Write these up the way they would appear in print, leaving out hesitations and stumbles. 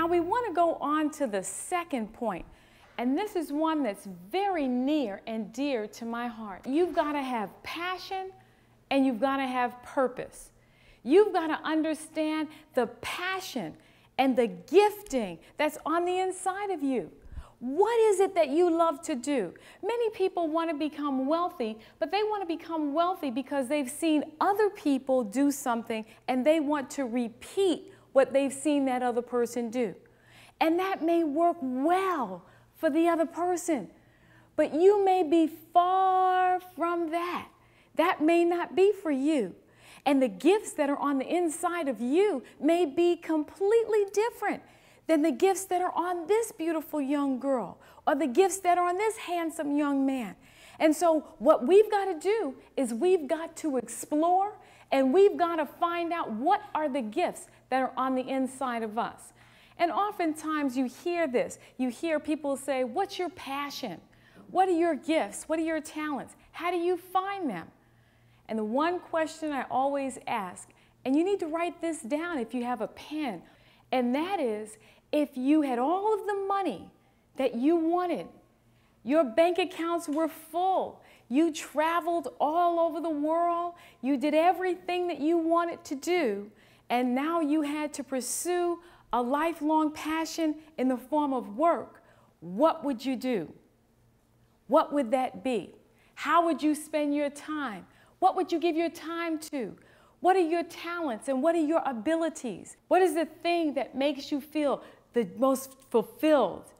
Now we want to go on to the second point, and this is one that's very near and dear to my heart. You've got to have passion and you've got to have purpose. You've got to understand the passion and the gifting that's on the inside of you. What is it that you love to do? Many people want to become wealthy, but they want to become wealthy because they've seen other people do something and they want to repeat what they've seen that other person do. And that may work well for the other person, but you may be far from that. That may not be for you. And the gifts that are on the inside of you may be completely different than the gifts that are on this beautiful young girl or the gifts that are on this handsome young man. And so what we've got to do is we've got to explore and we've got to find out what are the gifts that are on the inside of us. And oftentimes you hear this. You hear people say, what's your passion? What are your gifts? What are your talents? How do you find them? And the one question I always ask, and you need to write this down if you have a pen, and that is, if you had all of the money that you wanted, your bank accounts were full, you traveled all over the world, you did everything that you wanted to do, and now you had to pursue a lifelong passion in the form of work, what would you do? What would that be? How would you spend your time? What would you give your time to? What are your talents and what are your abilities? What is the thing that makes you feel the most fulfilled,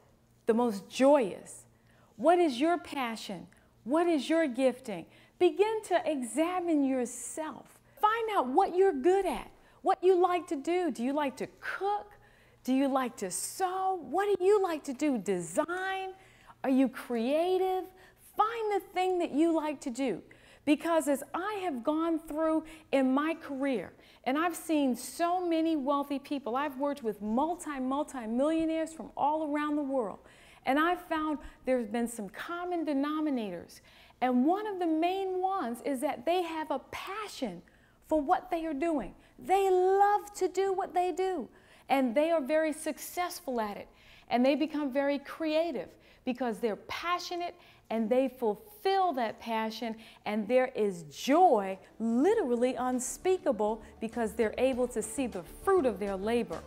the most joyous? What is your passion? What is your gifting? Begin to examine yourself. Find out what you're good at, what you like to do. Do you like to cook? Do you like to sew? What do you like to do? Design? Are you creative? Find the thing that you like to do. Because as I have gone through in my career, and I've seen so many wealthy people, I've worked with multi-millionaires from all around the world, and I've found there's been some common denominators. And one of the main ones is that they have a passion for what they are doing. They love to do what they do, and they are very successful at it. And they become very creative because they're passionate and they fulfill that passion, and there is joy literally unspeakable because they're able to see the fruit of their labor.